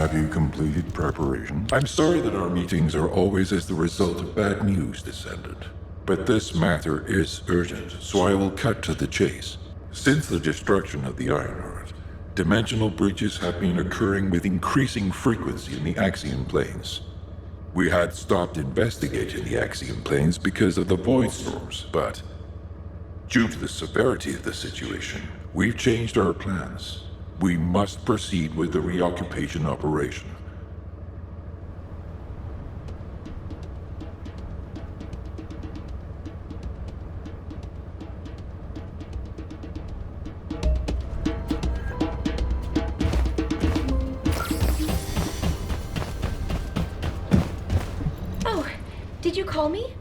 Have you completed preparations? I'm sorry that our meetings are always as the result of bad news, Descendant. But this matter is urgent, so I will cut to the chase. Since the destruction of the Ironheart, dimensional breaches have been occurring with increasing frequency in the Axion planes. We had stopped investigating the Axion planes because of the void storms, but due to the severity of the situation, we've changed our plans. We must proceed with the reoccupation operation. Oh, did you call me?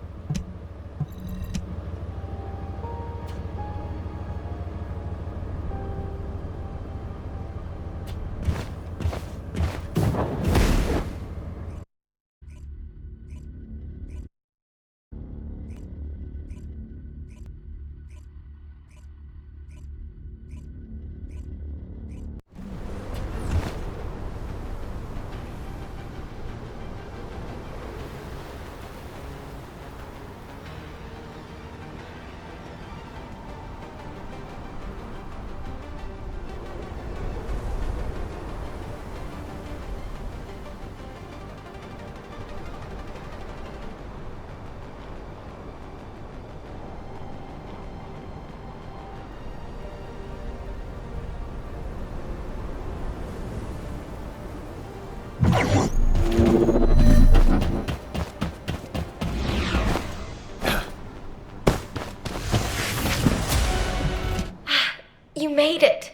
You made it.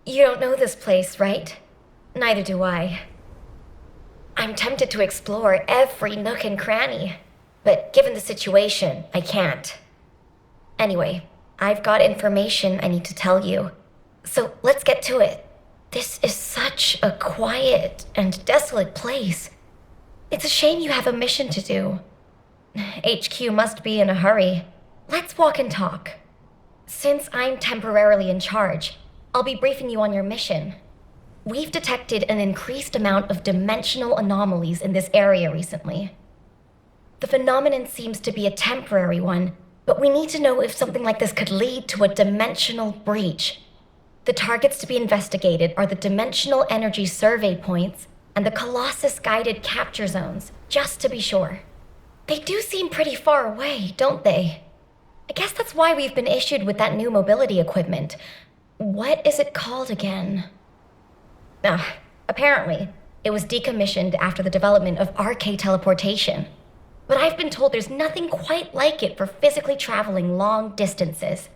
You don't know this place, right? Neither do I. I'm tempted to explore every nook and cranny, but given the situation, I can't. Anyway, I've got information I need to tell you, so let's get to it. This is such a quiet and desolate place. It's a shame you have a mission to do. HQ must be in a hurry. Let's walk and talk. Since I'm temporarily in charge, I'll be briefing you on your mission. We've detected an increased amount of dimensional anomalies in this area recently. The phenomenon seems to be a temporary one, but we need to know if something like this could lead to a dimensional breach. The targets to be investigated are the dimensional energy survey points and the Colossus guided capture zones, just to be sure. They do seem pretty far away, don't they? I guess that's why we've been issued with that new mobility equipment. What is it called again? Apparently, it was decommissioned after the development of RK teleportation. But I've been told there's nothing quite like it for physically traveling long distances.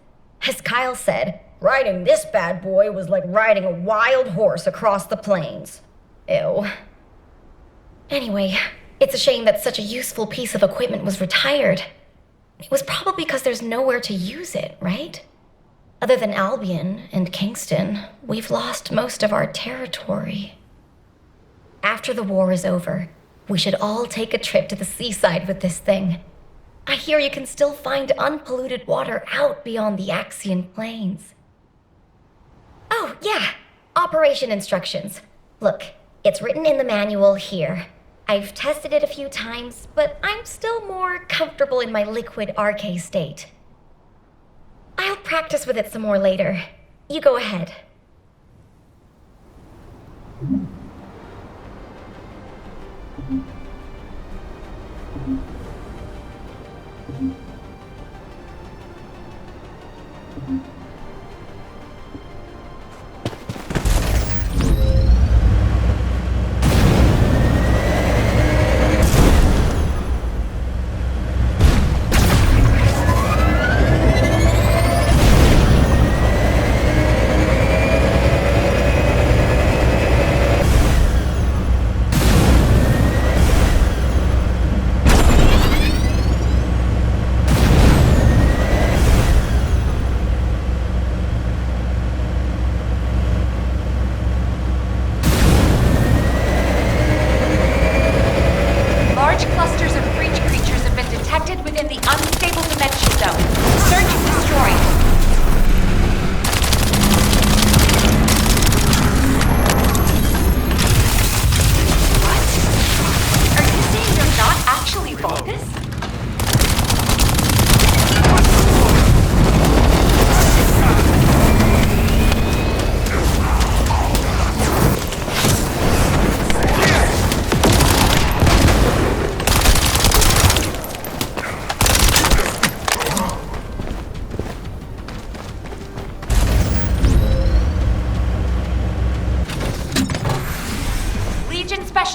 As Kyle said, riding this bad boy was like riding a wild horse across the plains. Ew. Anyway, it's a shame that such a useful piece of equipment was retired. It was probably because there's nowhere to use it, right? Other than Albion and Kingston, we've lost most of our territory. After the war is over, we should all take a trip to the seaside with this thing. I hear you can still find unpolluted water out beyond the Axion plains. Oh, yeah, operation instructions. Look, it's written in the manual here. I've tested it a few times, but I'm still more comfortable in my liquid RK state. I'll practice with it some more later. You go ahead.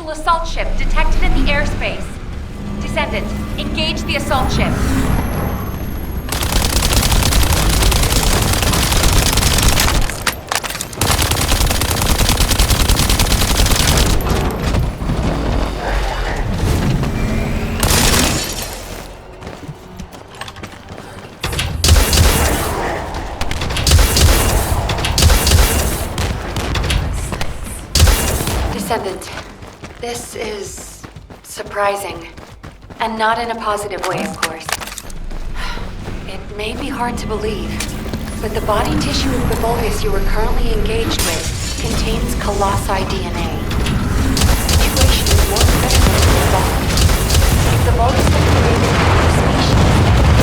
potential assault ship detected in the airspace. Descendant, engage the assault ship. Descendant, this is surprising. And not in a positive way, of course. It may be hard to believe, but the body tissue of the Vulgus you are currently engaged with contains colossi DNA. The situation is more critical than we thought. If the Vulgus had created a new species,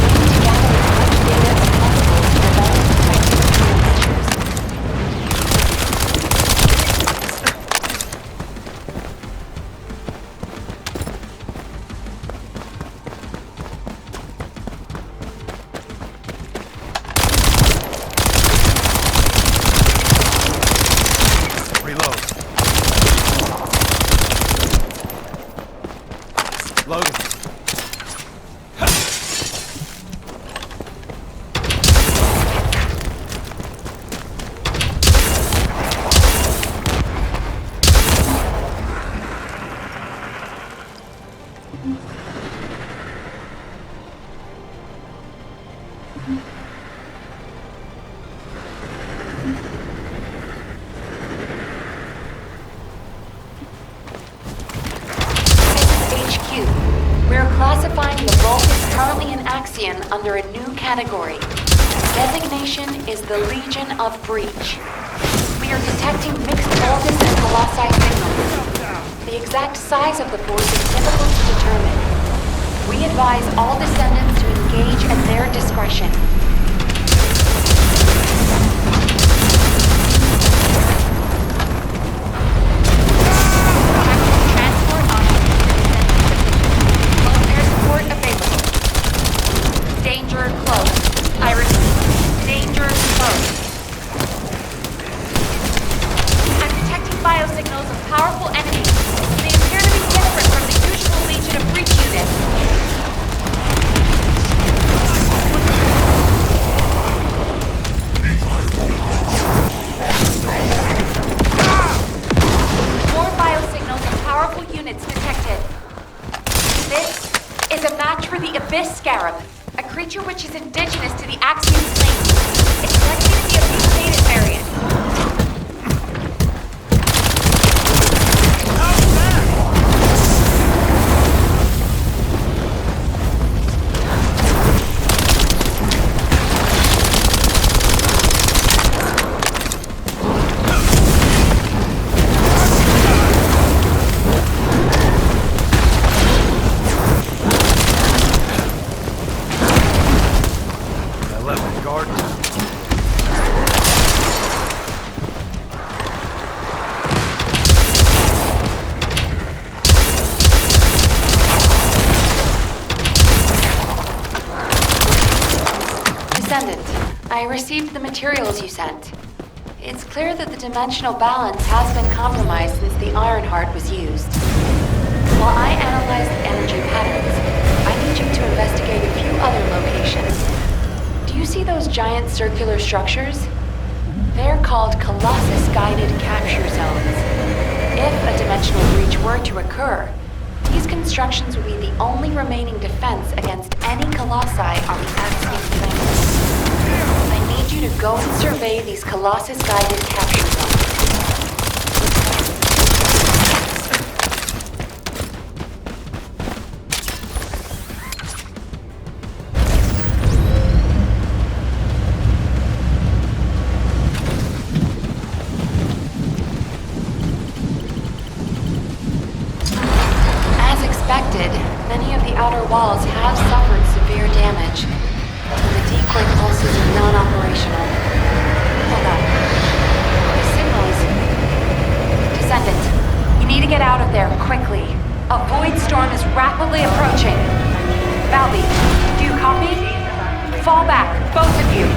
we need to gather as much data as possible to develop effective control measures. Under a new category. Designation is the Legion of Breach. We are detecting mixed Vulgus and colossi signals. The exact size of the force is difficult to determine. We advise all descendants to engage at their discretion. Transport options. Low air support available. Danger close. I repeat, danger close. I'm detecting biosignals of powerful enemies. They appear to be different from the usual Legion of Breach units. More biosignals of powerful units detected. This is a match for the Abyss Scarab. A creature which is indigenous to the Axiom plane. It's likely to be a mutated variant. I received the materials you sent. It's clear that the dimensional balance has been compromised since the Ironheart was used. While I analyze the energy patterns, I need you to investigate a few other locations. Do you see those giant circular structures? They're called Colossus-guided capture zones. If a dimensional breach were to occur, these constructions would be the only remaining defense against any colossi on the Axiom plane. I need you to go and survey these Colossus-guided capture zones. As expected, many of the outer walls have suffered severe damage. The decoy pulses are non-operational. Hold on. The signals. Descendant, you need to get out of there quickly. A void storm is rapidly approaching. Valby, do you copy? Fall back, both of you.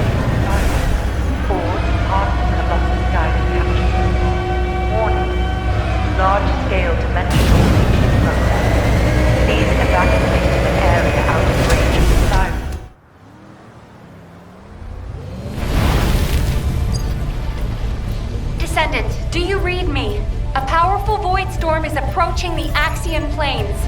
Colossus-guided capture. Warning. Large-scale dimensional me. A powerful void storm is approaching the Axian plains.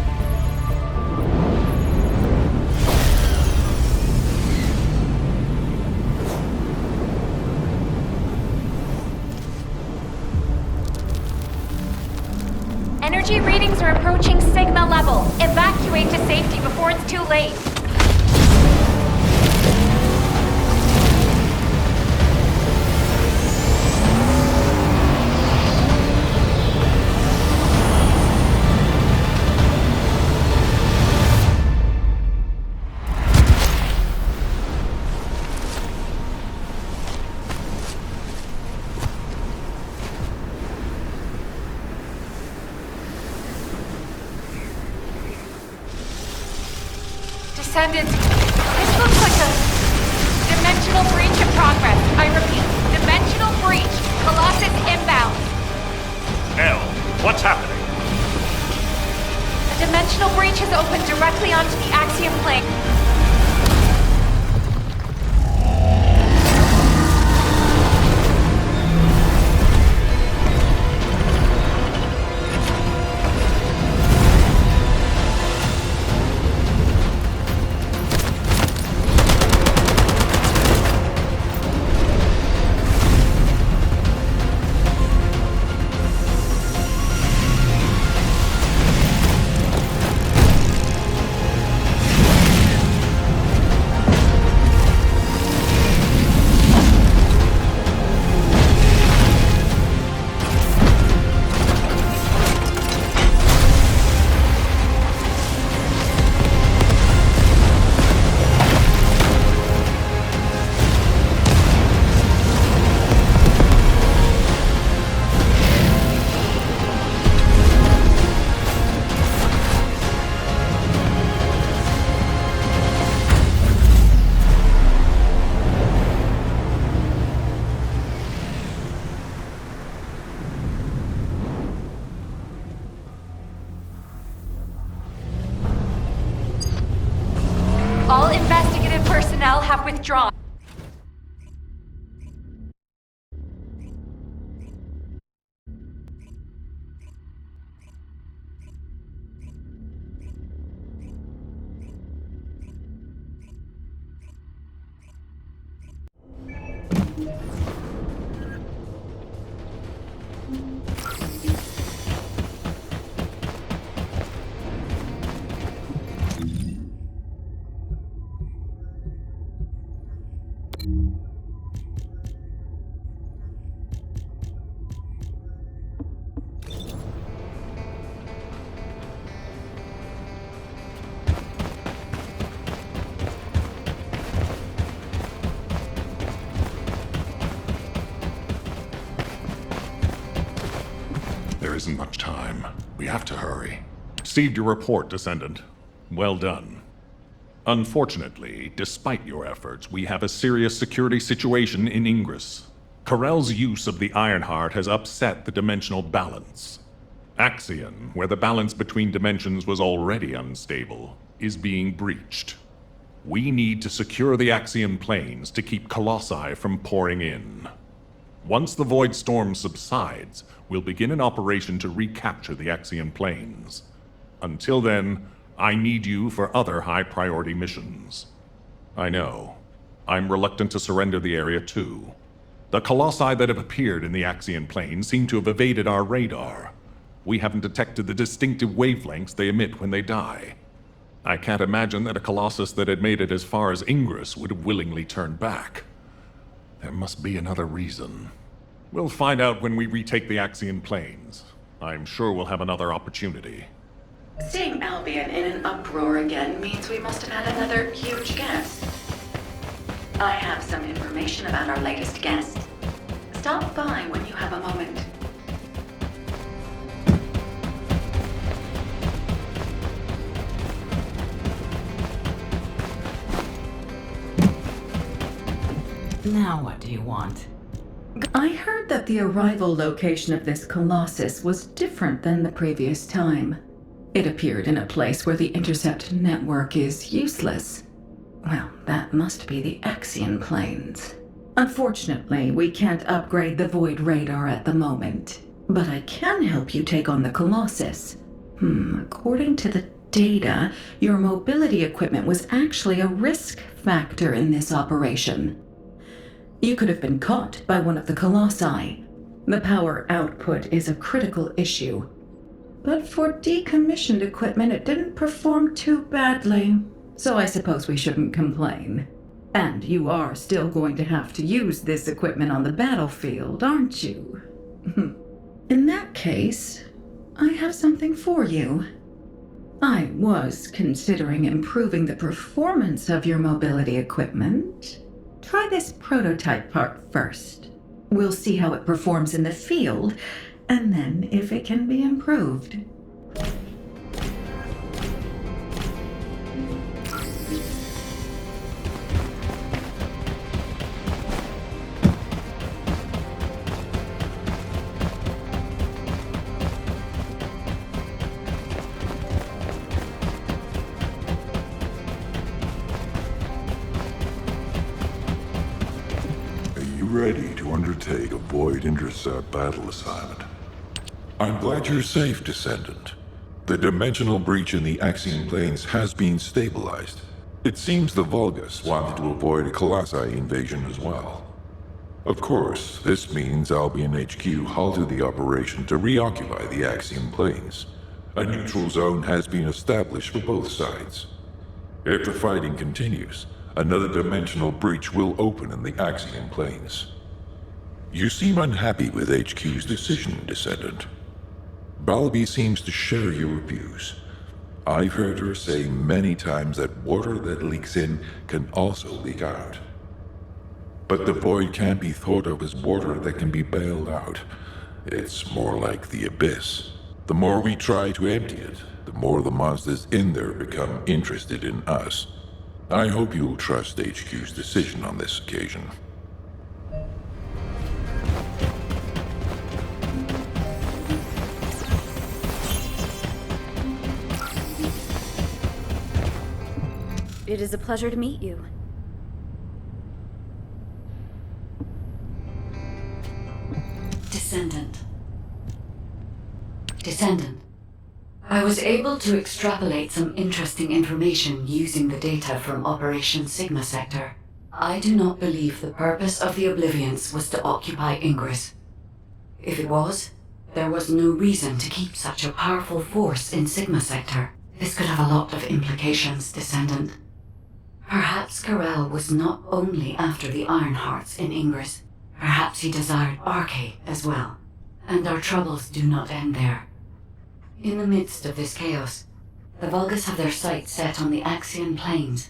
Energy readings are approaching Sigma level. Evacuate to safety before it's too late. Descendant, this looks like a dimensional breach in progress. I repeat, dimensional breach. Colossus inbound. Elle, what's happening? A dimensional breach has opened directly onto the Axiom plane. All investigative personnel have withdrawn. There isn't much time. We have to hurry. Received your report, Descendant. Well done. Unfortunately, despite your efforts, we have a serious security situation in Ingress. Corell's use of the Ironheart has upset the dimensional balance. Axion, where the balance between dimensions was already unstable, is being breached. We need to secure the Axion planes to keep Colossi from pouring in. Once the Void Storm subsides, we'll begin an operation to recapture the Axion planes. Until then, I need you for other high-priority missions. I know. I'm reluctant to surrender the area too. The Colossi that have appeared in the Axion plane seem to have evaded our radar. We haven't detected the distinctive wavelengths they emit when they die. I can't imagine that a Colossus that had made it as far as Ingress would have willingly turned back. There must be another reason. We'll find out when we retake the Axion planes. I'm sure we'll have another opportunity. Seeing Albion in an uproar again means we must have had another huge guest. I have some information about our latest guest. Stop by when you have a moment. Now what do you want? I heard that the arrival location of this Colossus was different than the previous time. It appeared in a place where the intercept network is useless. Well, that must be the Axion planes. Unfortunately, we can't upgrade the Void radar at the moment. But I can help you take on the Colossus. According to the data, your mobility equipment was actually a risk factor in this operation. You could have been caught by one of the Colossi. The power output is a critical issue. But for decommissioned equipment, it didn't perform too badly, so I suppose we shouldn't complain. And you are still going to have to use this equipment on the battlefield, aren't you? In that case, I have something for you. I was considering improving the performance of your mobility equipment. Try this prototype part first. We'll see how it performs in the field, and then if it can be improved. Ready to undertake a Void Intercept battle assignment. I'm glad you're safe, Descendant. The dimensional breach in the Axiom planes has been stabilized. It seems the Vulgus wanted to avoid a Colossi invasion as well. Of course, this means I'll be in HQ halted the operation to reoccupy the Axiom planes. A neutral zone has been established for both sides. If the fighting continues, another dimensional breach will open in the Axiom planes. You seem unhappy with HQ's decision, Descendant. Balby seems to share your views. I've heard her say many times that water that leaks in can also leak out. But the void can't be thought of as water that can be bailed out. It's more like the abyss. The more we try to empty it, the more the monsters in there become interested in us. I hope you'll trust HQ's decision on this occasion. It is a pleasure to meet you. Descendant. Descendant. I was able to extrapolate some interesting information using the data from Operation Sigma Sector. I do not believe the purpose of the Oblivions was to occupy Ingress. If it was, there was no reason to keep such a powerful force in Sigma Sector. This could have a lot of implications, Descendant. Perhaps Karel was not only after the Ironhearts in Ingress. Perhaps he desired Arche as well. And our troubles do not end there. In the midst of this chaos, the Vulgus have their sights set on the Axion Plains.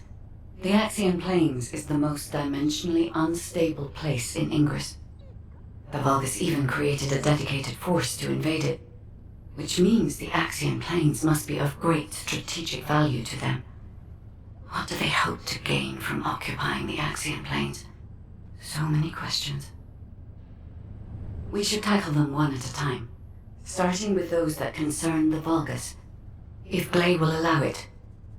The Axion Plains is the most dimensionally unstable place in Ingress. The Vulgus even created a dedicated force to invade it, which means the Axion Plains must be of great strategic value to them. What do they hope to gain from occupying the Axion Plains? So many questions. We should tackle them one at a time, starting with those that concern the Vulgus. If Blair will allow it,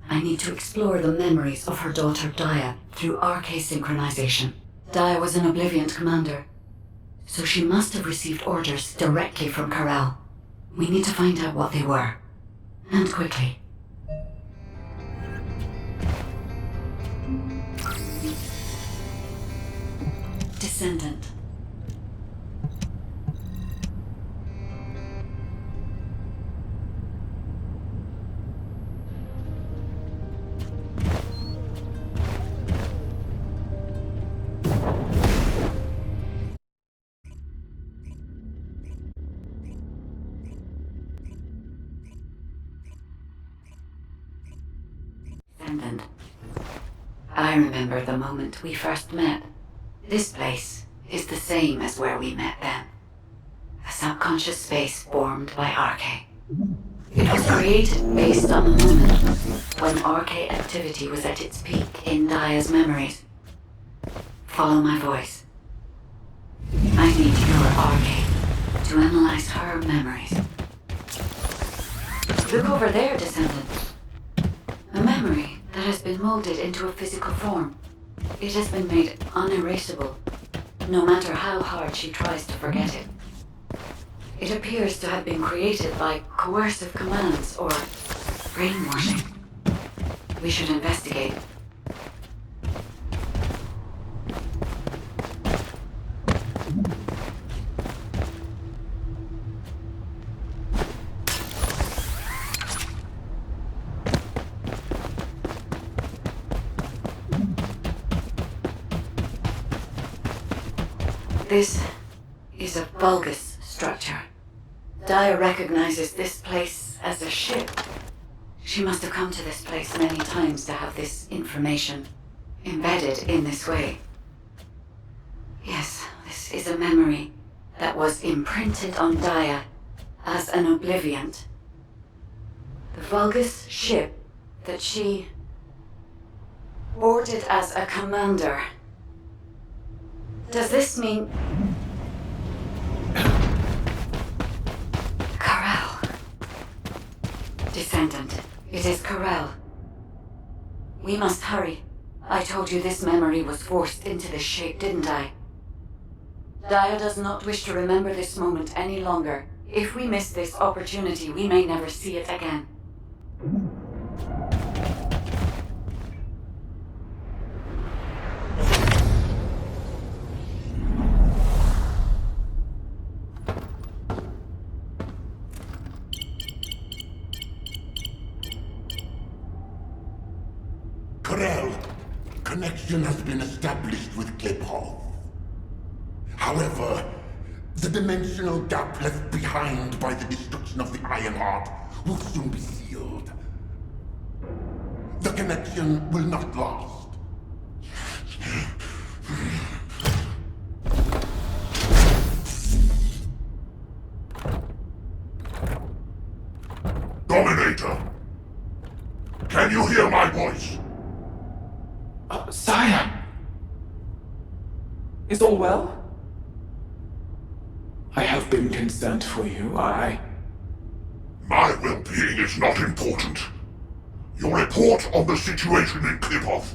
I need to explore the memories of her daughter Dia through Arche synchronization. Dia was an Oblivion commander, so she must have received orders directly from Karel. We need to find out what they were, and quickly. Descendant. Descendant. I remember the moment we first met. This place is the same as where we met then. A subconscious space formed by Arche. It was created based on the moment when Arche activity was at its peak in Dia's memories. Follow my voice. I need your Arche to analyze her memories. Look over there, Descendant. A memory that has been molded into a physical form. It has been made unerasable, no matter how hard she tries to forget it. It appears to have been created by coercive commands or brainwashing. We should investigate. This is a bulbous structure. Daya recognizes this place as a ship. She must have come to this place many times to have this information embedded in this way. Yes, this is a memory that was imprinted on Daya as an obliviant. The Vulgus ship that she boarded as a commander. Does this mean... Corel. Descendant, it is Corel. We must hurry. I told you this memory was forced into this shape, didn't I? Daya does not wish to remember this moment any longer. If we miss this opportunity, we may never see it again. Connection has been established with Kliphoff. However, the dimensional gap left behind by the destruction of the Ironheart will soon be sealed. The connection will not last. Dominator! Can you hear my voice? Sire! Is all well? I have been concerned for you, My well-being is not important. Your report on the situation in Kliphoff.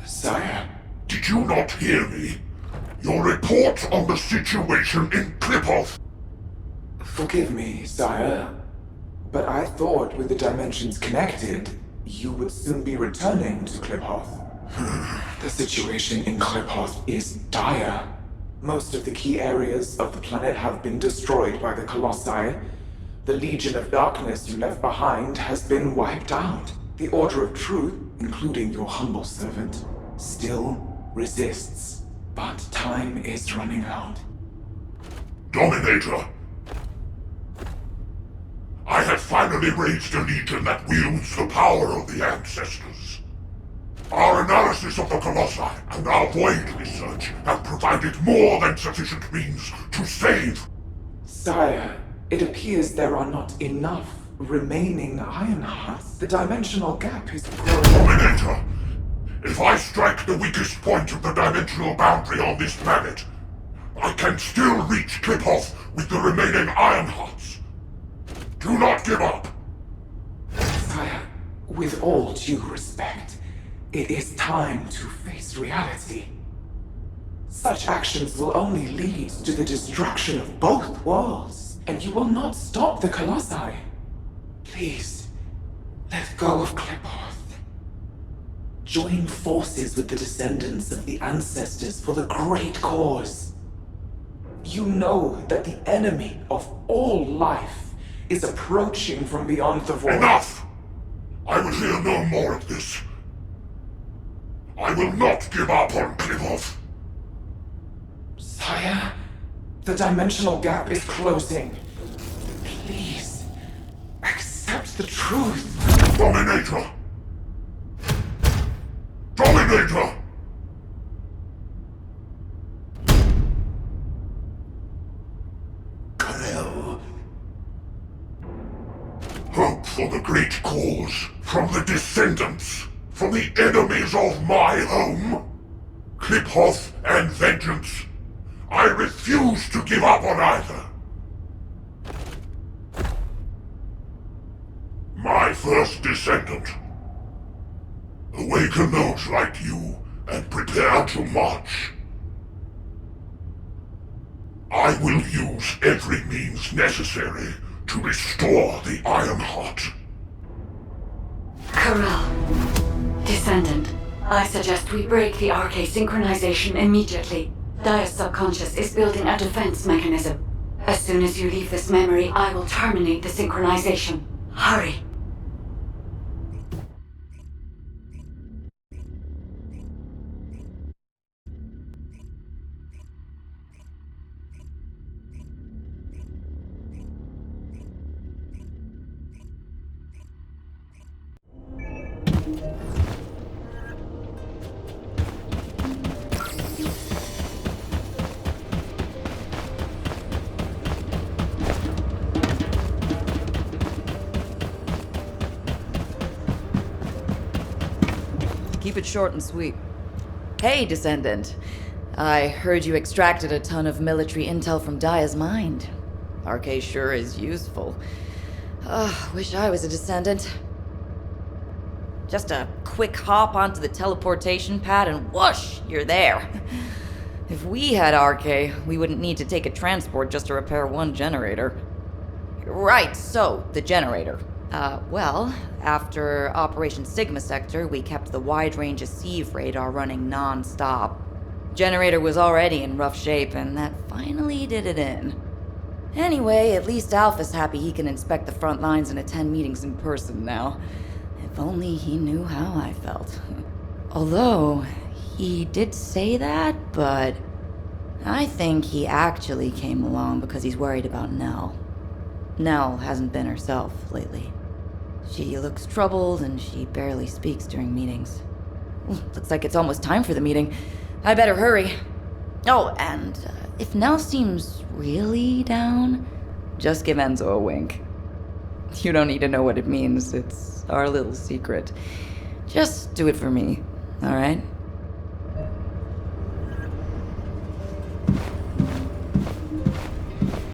Sire? Did you not hear me? Your report on the situation in Kliphoff. Forgive me, sire, but I thought with the dimensions connected, you would soon be returning to Kliphoff. The situation in Kliphoff is dire. Most of the key areas of the planet have been destroyed by the Colossi. The Legion of Darkness you left behind has been wiped out. The Order of Truth, including your humble servant, still resists. But time is running out. Dominator! I have finally raised a legion that wields the power of the ancestors. Our analysis of the Colossi and our void research have provided more than sufficient means to save. Sire, it appears there are not enough remaining Ironhearts. The dimensional gap is growing. Dominator! If I strike the weakest point of the dimensional boundary on this planet, I can still reach Kliphoff with the remaining Ironhearts. Do not give up! Sire, with all due respect, it is time to face reality. Such actions will only lead to the destruction of both worlds, and you will not stop the Colossi. Please, let go of Kliphoff. Join forces with the descendants of the ancestors for the great cause. You know that the enemy of all life is approaching from beyond the void. Enough! I will hear no more of this. I will not give up on Kliphoff. Sire, the dimensional gap is closing. Please, accept the truth. Dominator! Dominator! Corel. Hope for the great cause from the descendants, from the enemies of my home. Kliphoff and vengeance. I refuse to give up on either. My first descendant. Awaken those like you and prepare to march. I will use every means necessary to restore the Ironheart. Corral. Descendant. I suggest we break the RK synchronization immediately. Dia's subconscious is building a defense mechanism. As soon as you leave this memory, I will terminate the synchronization. Hurry. Keep it short and sweet. Hey, Descendant. I heard you extracted a ton of military intel from Dia's mind. RK sure is useful. Wish I was a Descendant. Just a quick hop onto the teleportation pad and whoosh, you're there. If we had RK, we wouldn't need to take a transport just to repair one generator. Right, so, the generator. Well, after Operation Sigma Sector, we kept the wide-range Sieve radar running non-stop. Generator was already in rough shape, and that finally did it in. Anyway, at least Alpha's happy he can inspect the front lines and attend meetings in person now. If only he knew how I felt. Although, he did say that, but I think he actually came along because he's worried about Nell. Nell hasn't been herself lately. She looks troubled, and she barely speaks during meetings. Looks like it's almost time for the meeting. I better hurry. Oh, and if Nell seems really down, just give Enzo a wink. You don't need to know what it means. It's our little secret. Just do it for me, all right?